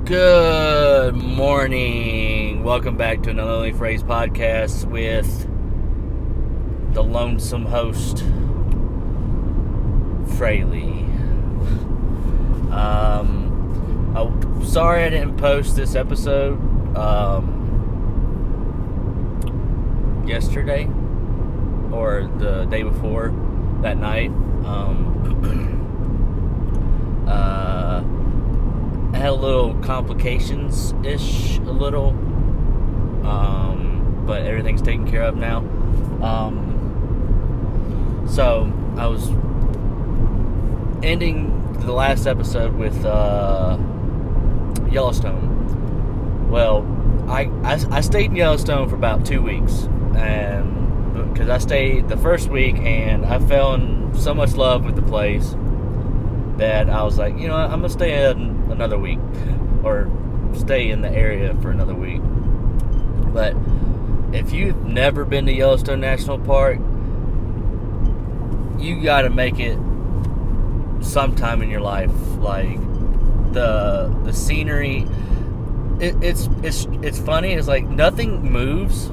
Good morning. Welcome back to another OnlyFray's podcast with the lonesome host, Fraley. I'm sorry I didn't post this episode yesterday or the day before that night. I had a little complications-ish, but everything's taken care of now. So I was ending the last episode with Yellowstone. Well, I stayed in Yellowstone for about 2 weeks, and because I stayed the first week and I fell in so much love with the place that I was like, you know what, I'm gonna stay in another week, or stay in the area for another week. But if you've never been to Yellowstone National Park, you gotta make it sometime in your life. Like the scenery, it's funny. It's like nothing moves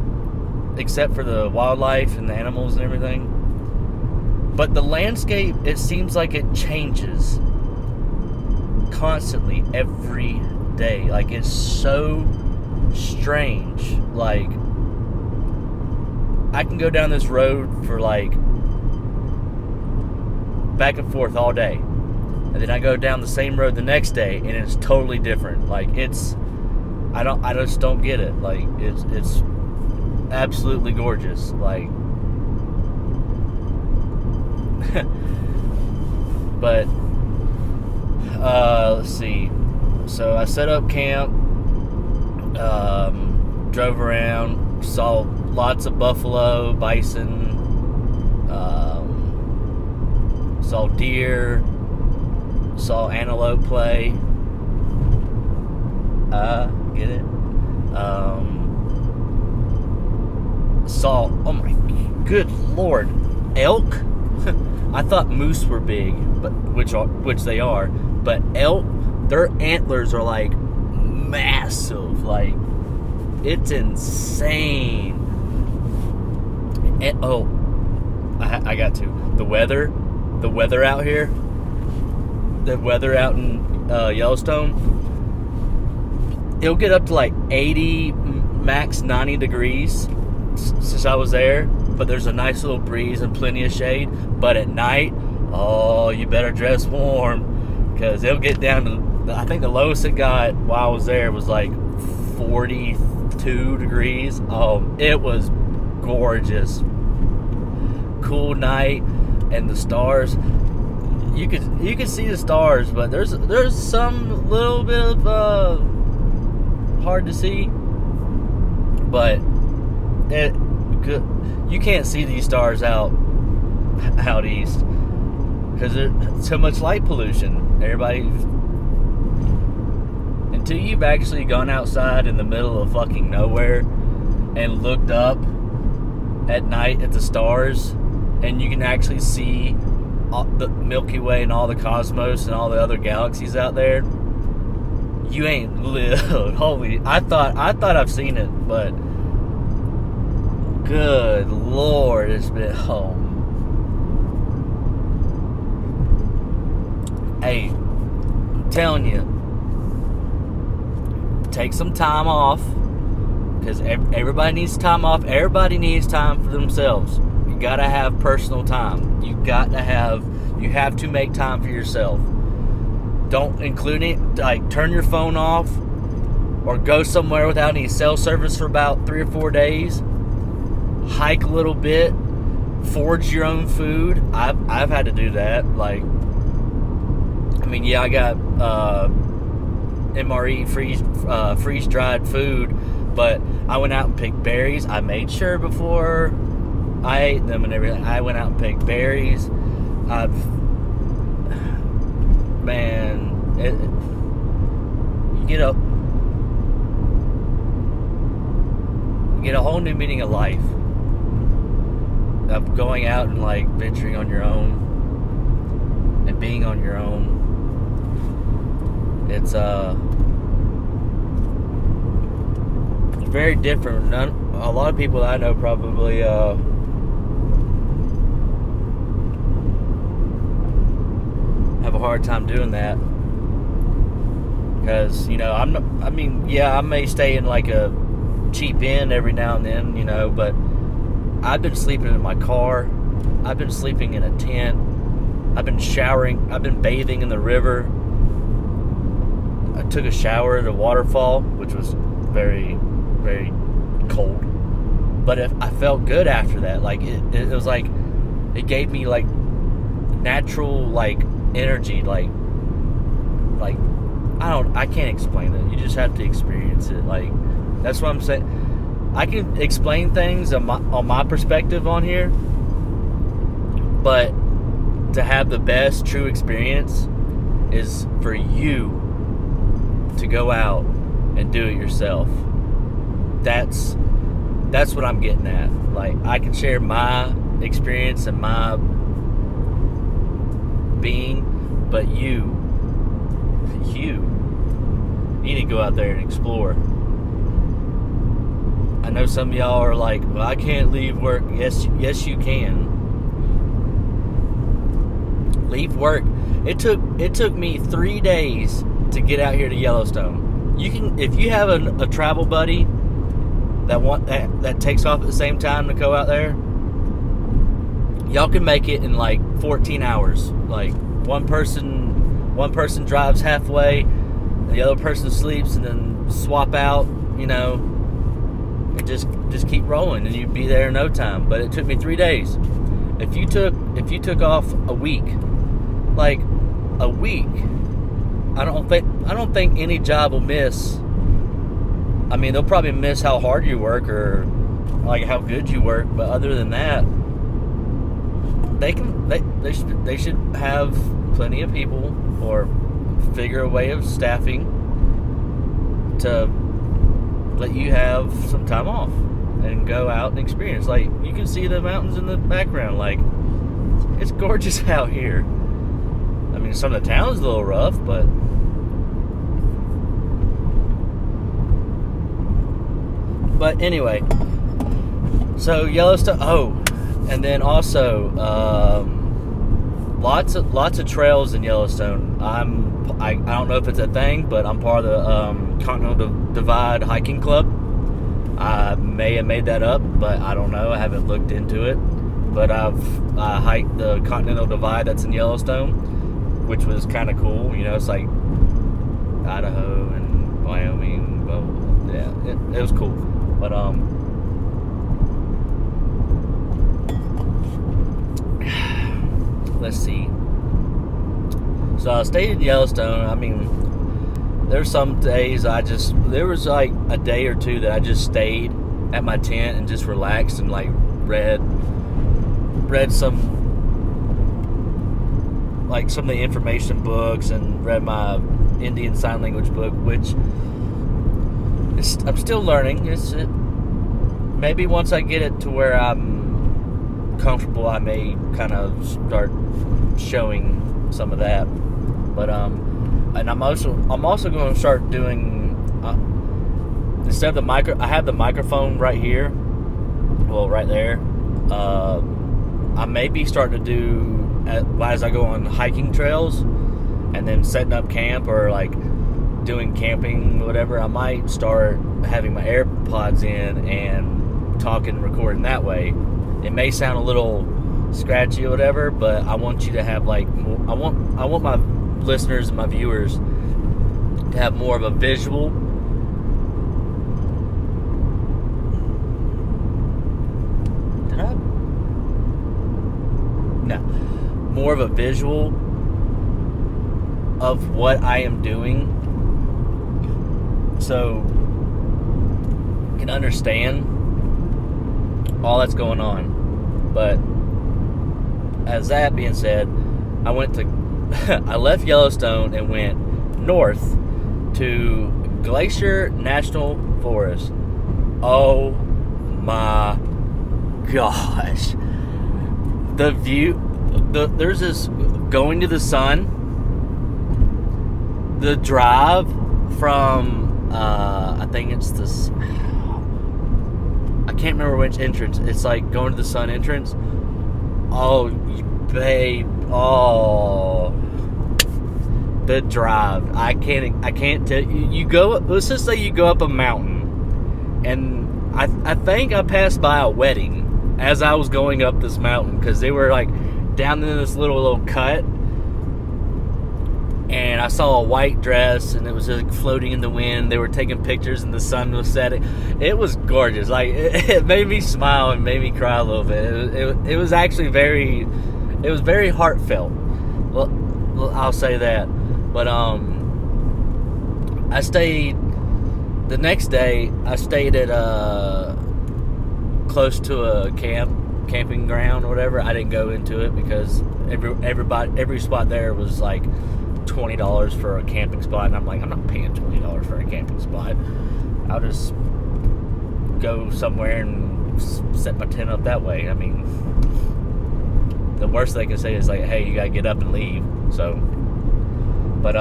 except for the wildlife and the animals and everything. But the landscape, it seems like it changes constantly every day. Like, it's so strange. Like, I can go down this road for like back and forth all day, and then I go down the same road the next day and it's totally different. Like, I just don't get it. Like, it's absolutely gorgeous. Like, but let's see. So I set up camp, drove around, saw lots of buffalo, bison, saw deer, saw antelope play. Get it? Saw, oh my good lord, elk. I thought moose were big, but which they are, but elk, their antlers are like massive. Like, it's insane. And I got to the weather out here, the weather out in Yellowstone. It'll get up to like 80, max 90 degrees since I was there. But there's a nice little breeze and plenty of shade. But at night, oh, you better dress warm, because it'll get down to, I think the lowest it got while I was there was like 42 degrees. Oh, it was gorgeous. Cool night, and the stars. You could see the stars, but there's some little bit of hard to see. But it good. You can't see these stars out east because there's so much light pollution. Until you've actually gone outside in the middle of fucking nowhere and looked up at night at the stars, and you can actually see the Milky Way and all the cosmos and all the other galaxies out there, you ain't lived. Holy, I thought I've seen it, but good lord, it's been home. Hey, I'm telling you, take some time off, because everybody needs time off. Everybody needs time for themselves. You gotta have personal time. You have to make time for yourself. Don't include it, like, turn your phone off or go somewhere without any cell service for about 3 or 4 days. Hike a little bit, forage your own food. I've had to do that. Like, I mean, yeah, I got MRE freeze dried food, but I went out and picked berries. I made sure before I ate them and everything, I went out and picked berries. You get a whole new meaning of life, of going out and like venturing on your own and being on your own. It's very different. A lot of people that I know probably have a hard time doing that, because you know I mean, yeah, I may stay in like a cheap inn every now and then, you know, but I've been sleeping in my car. I've been sleeping in a tent. I've been showering. I've been bathing in the river. I took a shower at a waterfall, which was very, very cold. But I felt good after that. Like it was like it gave me like natural like energy. Like I can't explain it. You just have to experience it. Like that's what I'm saying. I can explain things on my perspective on here, but to have the best true experience is for you to go out and do it yourself. That's what I'm getting at. Like, I can share my experience and my being, but you need to go out there and explore. I know some of y'all are like, well, I can't leave work. Yes you can. Leave work. It took me 3 days to get out here to Yellowstone. You can, if you have a travel buddy that takes off at the same time to go out there, y'all can make it in like 14 hours. Like one person drives halfway, the other person sleeps, and then swap out, you know, and just keep rolling, and you'd be there in no time. But it took me 3 days. If you took off a week, like a week, I don't think any job will miss. I mean, they'll probably miss how hard you work or like how good you work, but other than that, they should have plenty of people or figure a way of staffing to let you have some time off and go out and experience. Like, you can see the mountains in the background. Like, it's gorgeous out here. I mean, some of the town's a little rough, but anyway, so Yellowstone. Oh, and then also lots of trails in Yellowstone. I don't know if it's a thing, but I'm part of the Continental Divide hiking club. I may have made that up, but I don't know. I haven't looked into it. But I've hiked the Continental Divide that's in Yellowstone, which was kind of cool. You know, it's like Idaho and Wyoming. Well, yeah, it was cool. But let's see. So I stayed in Yellowstone. I mean, there's some days there was like a day or two that I just stayed at my tent and just relaxed and like read some of the information books and read my Indian Sign Language book, which I'm still learning. Maybe once I get it to where I'm comfortable, I may kind of start showing some of that. But and I'm also going to start doing instead of the I have the microphone right here, well, right there. I may be starting to do as I go on hiking trails and then setting up camp or like doing camping, whatever. I might start having my AirPods in and talking, recording that way. It may sound a little scratchy or whatever, but I want you to have like more, I want my listeners and my viewers to have more of a visual. More of a visual of what I am doing, so you can understand all that's going on. But as that being said, I left Yellowstone and went north to Glacier National Forest. Oh my gosh, the view. There's this going to the sun. The drive from I think it's this. can't remember which entrance. It's like going to the sun entrance. Oh, babe. Oh, the drive. I can't tell you. You go. Let's just say you go up a mountain, and I think I passed by a wedding as I was going up this mountain, because they were like down in this little cut, and I saw a white dress, and it was like floating in the wind. They were taking pictures, and the sun was setting. It was gorgeous. Like it made me smile and made me cry a little bit. It was actually very heartfelt. Well, I'll say that. But I stayed the next day. I stayed at close to a camping ground or whatever. I didn't go into it because every spot there was like $20 for a camping spot, and I'm like, I'm not paying $20 for a camping spot. I'll just go somewhere and set my tent up that way. I mean, the worst they can say is like, hey, you gotta get up and leave. So, but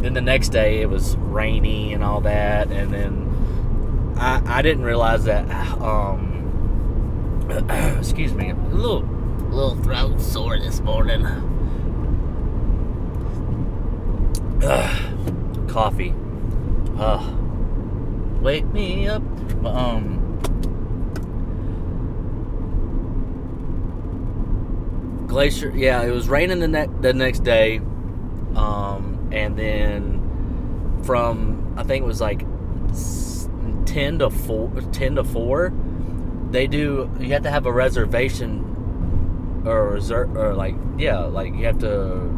then the next day it was rainy and all that, and then I didn't realize that. Excuse me, a little throat sore this morning. Coffee. Wake me up. Glacier. Yeah, it was raining the next day, and then from, I think it was like 10 to 4. They do. You have to have a reservation or like you have to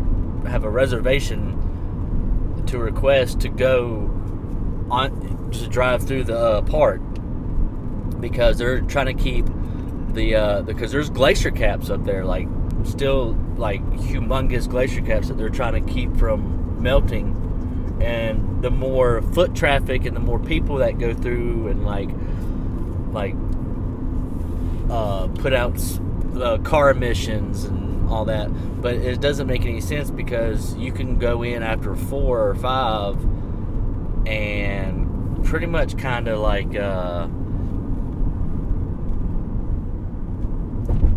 have a reservation to request to go on to drive through the park, because they're trying to keep because there's glacier caps up there, like still like humongous glacier caps that they're trying to keep from melting. And the more foot traffic and the more people that go through and like put out car emissions and all that. But it doesn't make any sense, because you can go in after 4 or 5 and pretty much kind of like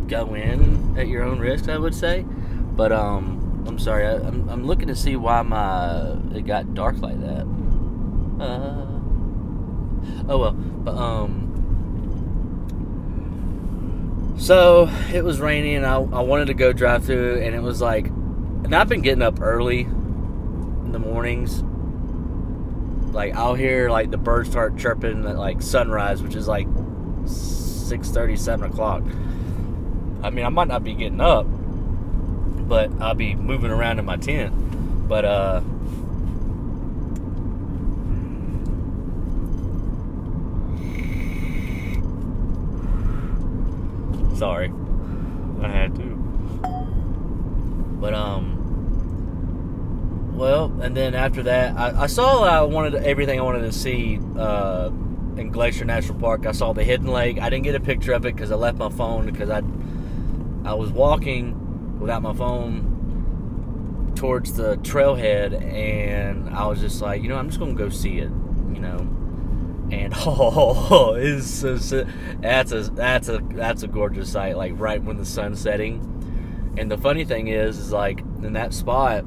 go in at your own risk, I would say. But I'm sorry, I'm looking to see why it got dark like that. Oh well, but so it was raining, and I wanted to go drive through, and it was like, and I've been getting up early in the mornings. Like I'll hear like the birds start chirping at like sunrise, which is like 6:30, 7 o'clock. I mean, I might not be getting up, but I'll be moving around in my tent. But sorry, I had to. But well, and then after that, I saw everything I wanted to see in Glacier National Park. I saw the hidden lake. I didn't get a picture of it because I left my phone, because I was walking without my phone towards the trailhead, and I was just like, I'm just gonna go see it, And that's a gorgeous sight, like right when the sun's setting. And the funny thing is like in that spot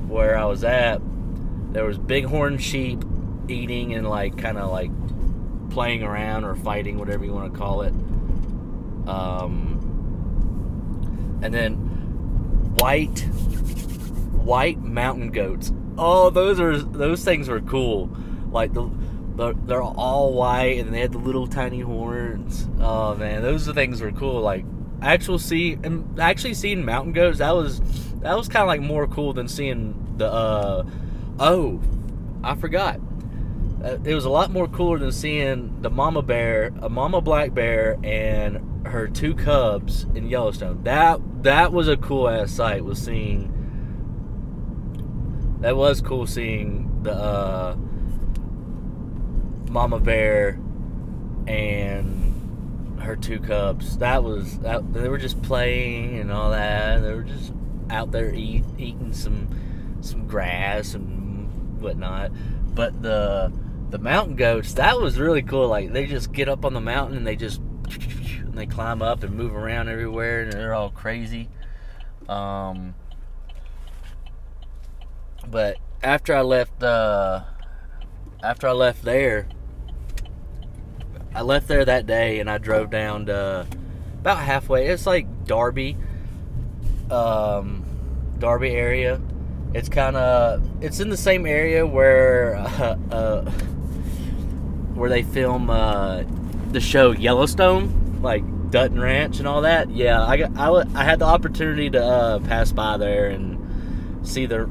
where I was at, there was bighorn sheep eating and like kind of like playing around or fighting, whatever you want to call it. And then white mountain goats. Oh, those things were cool. Like they're all white, and they had the little tiny horns. Oh man, those things were cool. Like actually seeing mountain goats, that was kind of like more cool than seeing the I forgot. It was a lot more cooler than seeing the mama black bear and her 2 cubs in Yellowstone. That was a cool ass sight. That was cool seeing the mama bear and her 2 cubs. They were just playing and all that. They were just out there eating some grass and whatnot. But the the mountain goats, that was really cool. Like, they just get up on the mountain and they climb up and move around everywhere, and they're all crazy. But after I left there that day, and I drove down to about halfway. It's like Darby area. It's it's in the same area where they film the show Yellowstone, like Dutton Ranch and all that. Yeah, I had the opportunity to pass by there and see the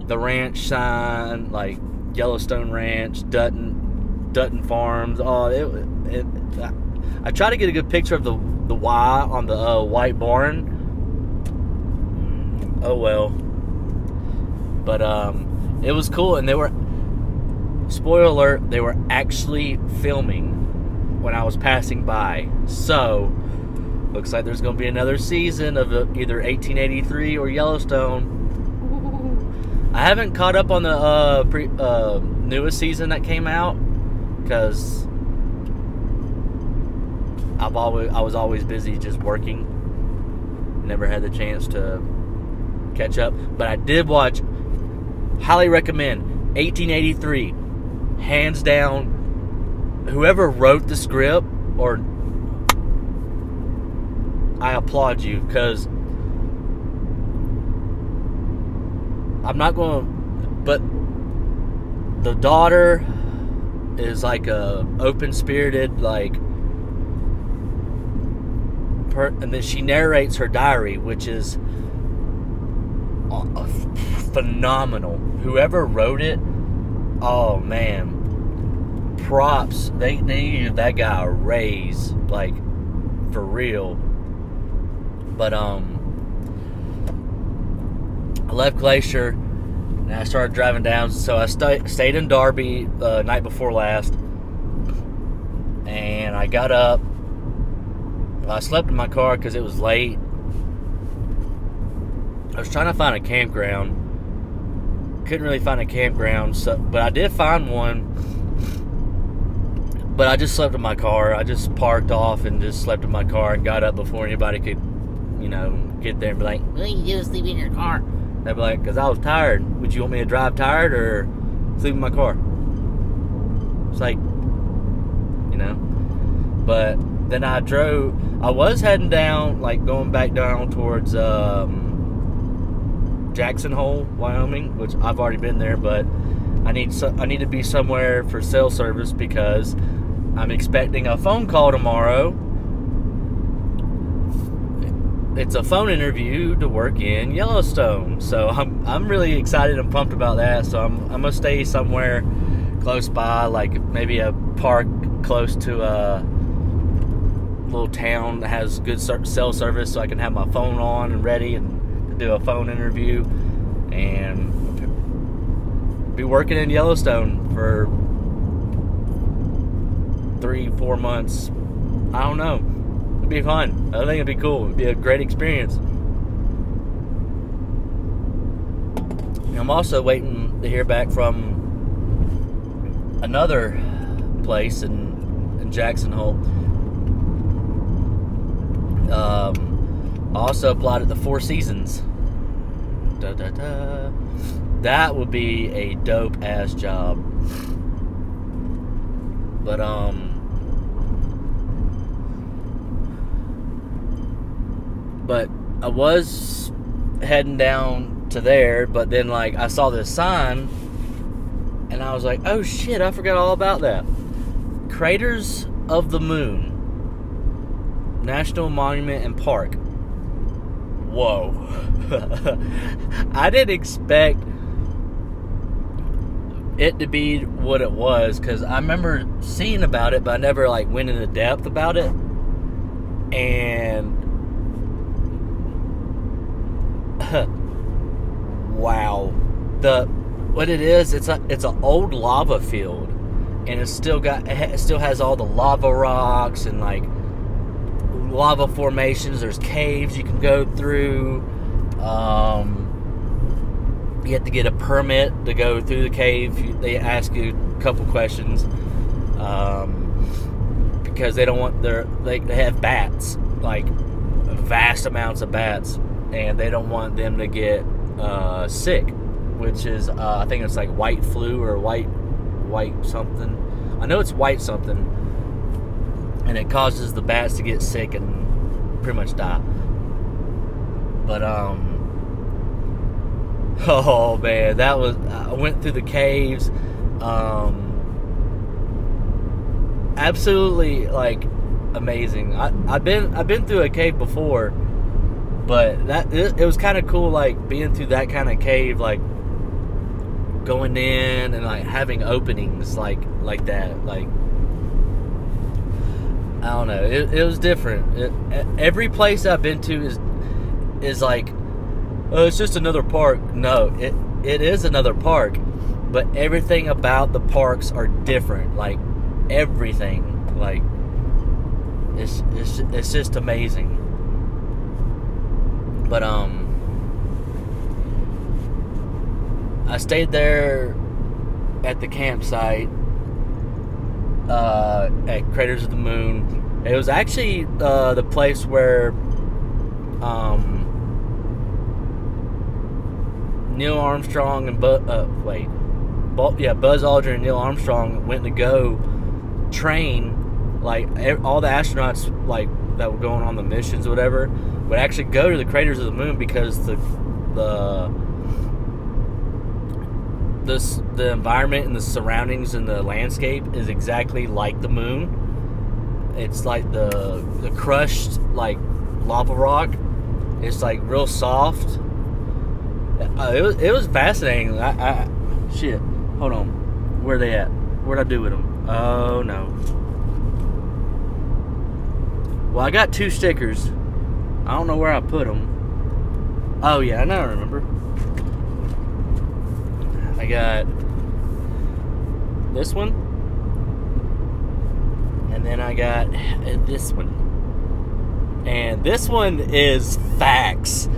ranch sign, like Yellowstone Ranch, Dutton Farms. I tried to get a good picture of the Y on the white barn. Oh well. But it was cool, and spoiler alert, they were actually filming when I was passing by. So looks like there's going to be another season of either 1883 or Yellowstone. I haven't caught up on the newest season that came out, because I was always busy just working. Never had the chance to catch up. But I did watch, highly recommend, 1883. Hands down, whoever wrote the script, or I applaud you, because I'm not going to, but the daughter is like a open-spirited, like, and then she narrates her diary, which is phenomenal. Whoever wrote it, oh man, props. They gave that guy a raise, like, for real. But I left Glacier and I started driving down. So I stayed in Darby the night before last, and I got up. I slept in my car because it was late. I was trying to find a campground. Couldn't really find a campground, but I did find one. But I just slept in my car. I just parked off and just slept in my car and got up before anybody could, get there and be like, "Well, you just sleep in your car." They'd be like, "Because I was tired. Would you want me to drive tired or sleep in my car?" It's like, But then I was heading down, like going back down towards Jackson Hole, Wyoming, which I've already been there, but I need to be somewhere for cell service because I'm expecting a phone call tomorrow. It's a phone interview to work in Yellowstone, so I'm really excited and pumped about that. So I'm gonna stay somewhere close by, like maybe a park close to a little town that has good cell service, so I can have my phone on and ready and do a phone interview and be working in Yellowstone for 3-4 months. I don't know. It'd be fun. I think it'd be cool. It'd be a great experience. I'm also waiting to hear back from another place in Jackson Hole. I also applied at the Four Seasons. That would be a dope ass job. But I was heading down to there, but then like I saw this sign and I was like, oh shit, I forgot all about that. Craters of the Moon National Monument and Park. Whoa. I didn't expect it to be what it was, because I remember seeing about it, but I never like went into depth about it. And wow, what it is, it's an old lava field, and it still has all the lava rocks and like lava formations. There's caves you can go through. You have to get a permit to go through the cave. They ask you a couple questions because they don't want they have bats, like vast amounts of bats, and they don't want them to get sick, which is I think it's like white flu or white something. I know it's white something, and it causes the bats to get sick and pretty much die. But oh man, that was, I went through the caves, absolutely like amazing. I've been through a cave before, but it was kind of cool, like being through that kind of cave, like going in and like having openings like that. Like, I don't know, it was different. Every place I've been to is like, oh, it's just another park. No, it is another park, but everything about the parks are different. Like everything, like it's just amazing. But I stayed there at the campsite at Craters of the Moon. It was actually the place where Neil Armstrong and Buzz Aldrin and Neil Armstrong went to go train. Like all the astronauts, like that were going on the missions or whatever, would actually go to the Craters of the Moon because the environment and the surroundings and the landscape is exactly like the moon. It's like the crushed like lava rock. It's like real soft. It was fascinating. Shit. Hold on. Where are they at? What'd I do with them? Oh no. Well, I got 2 stickers. I don't know where I put them. Oh yeah, now I remember. I got this one, and then I got this one. And this one is facts.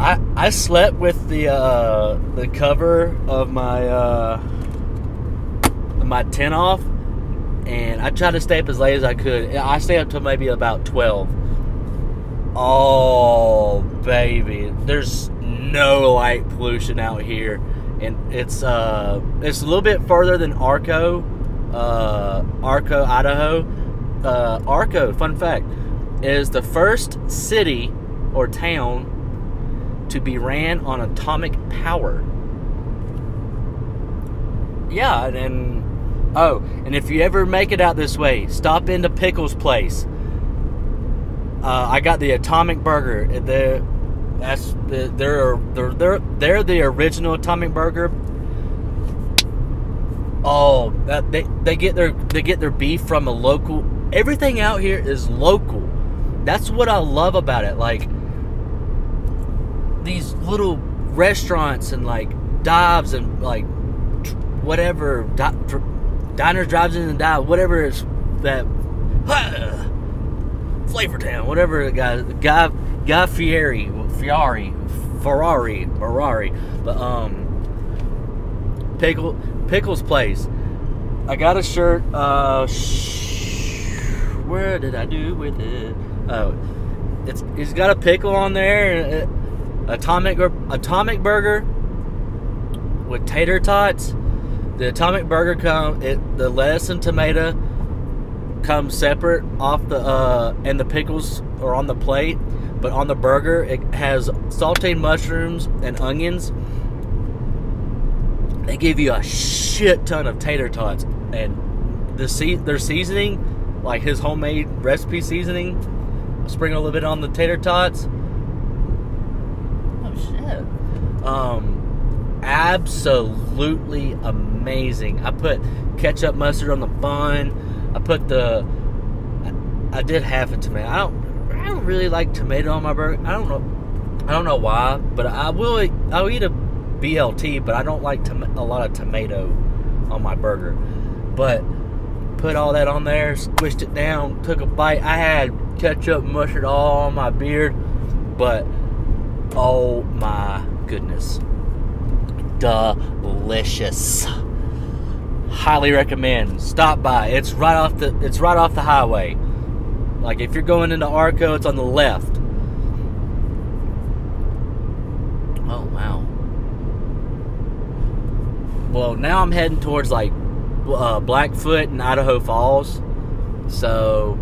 I slept with the cover of my tent off, and I tried to stay up as late as I could. I stayed up till maybe about 12. Oh baby, there's no light pollution out here, and it's a little bit further than Arco, Idaho. Arco, fun fact, is the first city or town to be ran on atomic power. Yeah, and if you ever make it out this way, stop into Pickle's place. I got the Atomic Burger. They're the original Atomic Burger. Oh, they get their beef from a local. Everything out here is local. That's what I love about it. Like these little restaurants and like dives and like whatever diners, drives in and dive, whatever is that. Flavor Town, whatever the guy Ferrari, but Pickle's place. I got a shirt. Where did I do with it? Oh, it's got a pickle on there. Atomic Burger with tater tots. The Atomic Burger the lettuce and tomato comes separate off and the pickles are on the plate, but on the burger it has sauteed mushrooms and onions. They give you a shit ton of tater tots, and their seasoning, like his homemade recipe seasoning, sprinkle a little bit on the tater tots. Oh shit. Absolutely amazing. I put ketchup mustard on the bun. I did half a tomato. I don't really like tomato on my burger. I don't know why, but I'll eat a BLT, but I don't like a lot of tomato on my burger. But put all that on there, squished it down, took a bite. I had ketchup and mustard all on my beard, but oh my goodness. delicious. Highly recommend. Stop by. It's right off the highway. Like if you're going into Arco, it's on the left. Oh wow. Well, now I'm heading towards like Blackfoot and Idaho Falls. So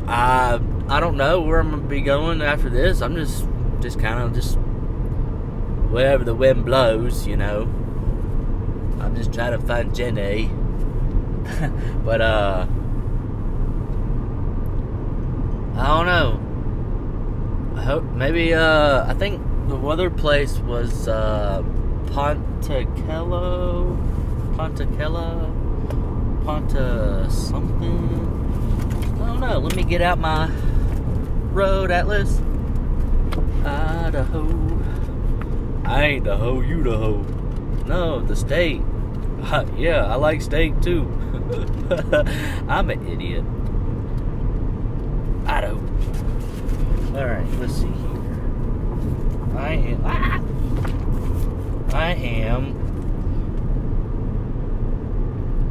I don't know where I'm gonna be going after this. I'm just kind of just wherever the wind blows, you know. I'm just trying to find Jenny. But I don't know. I hope maybe I think the other place was Ponta something. I don't know. Let me get out my road atlas. Idaho. I ain't the hoe, you the hoe. No, the state. Yeah, I like steak too. I'm an idiot. Idaho. Alright, let's see here. I am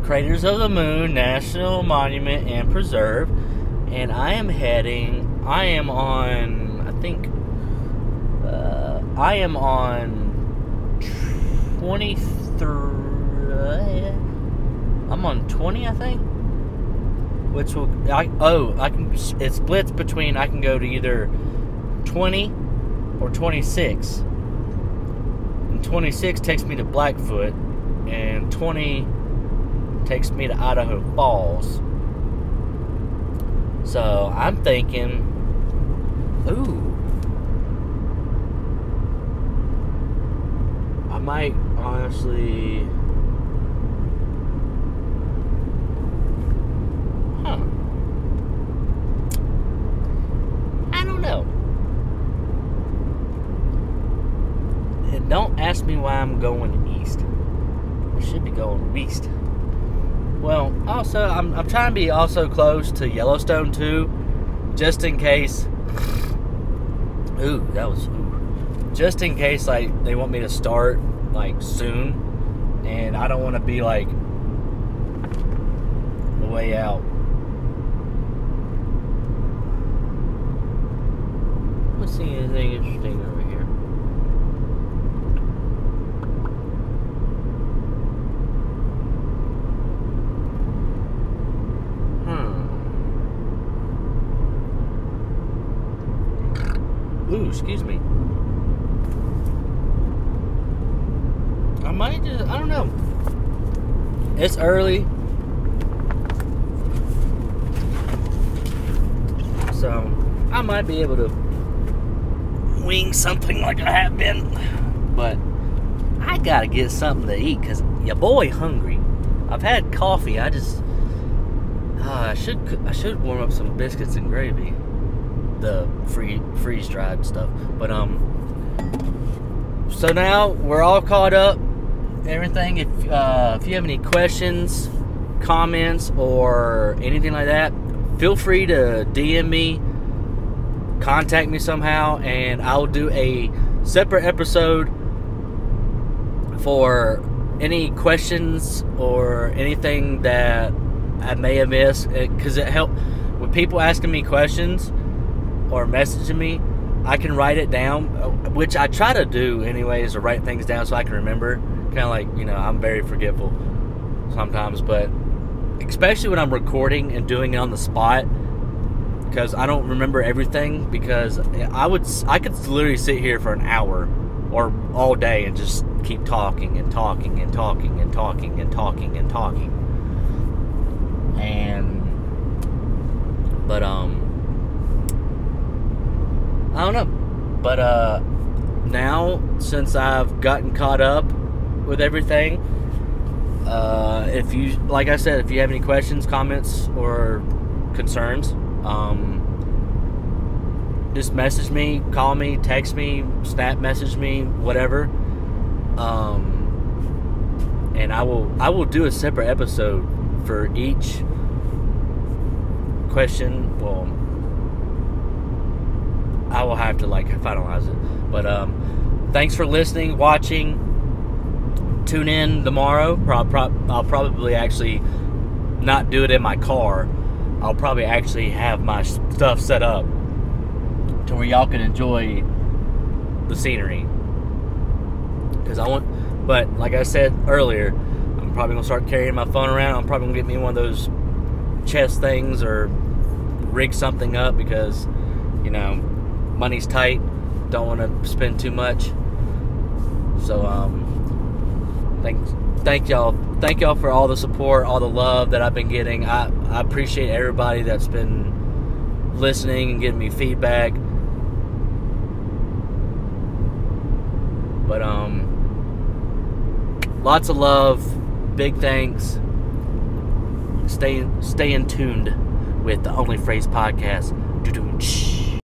Craters of the Moon National Monument and Preserve, and I am on, I think, I am on 23, I'm on 20, I think, which will, it splits between, I can go to either 20 or 26, and 26 takes me to Blackfoot, and 20 takes me to Idaho Falls. So I'm thinking, ooh, I might honestly, I don't know. And don't ask me why I'm going east. I should be going west. Well, also, I'm trying to be also close to Yellowstone, too, just in case, just in case, like, they want me to start, like, soon, and I don't want to be, like, the way out. Let's see anything interesting over here. Ooh, excuse me. I might just, I don't know. It's early. So, I might be able to wing something like I have been. But, I gotta get something to eat because your boy hungry. I've had coffee. I just, I should warm up some biscuits and gravy. The freeze-dried stuff, but so now we're all caught up, everything. If you have any questions, comments, or anything like that, feel free to DM me, contact me somehow, and I'll do a separate episode for any questions or anything that I may have missed, because it helps with people asking me questions or messaging me. I can write it down, which I try to do anyways, to write things down so I can remember. Kind of like, you know, I'm very forgetful sometimes, but especially when I'm recording and doing it on the spot, because I don't remember everything, because I could literally sit here for an hour or all day and just keep talking and talking and talking and talking and talking and talking. But I don't know. But now, since I've gotten caught up with everything, if you, like I said, if you have any questions, comments, or concerns, just message me, call me, text me, snap message me, whatever. And I will do a separate episode for each question. Well, I will have to like finalize it, but Thanks for listening, watching. Tune in tomorrow. I'll probably actually not do it in my car. I'll probably actually have my stuff set up to where y'all can enjoy the scenery. But like I said earlier, I'm probably gonna start carrying my phone around. I'm probably gonna get me one of those chest things or rig something up because, money's tight. Don't want to spend too much. So thank y'all for all the support, all the love that I've been getting. I appreciate everybody that's been listening and giving me feedback. But lots of love, big thanks. Stay in tuned with the OnlyFray's podcast.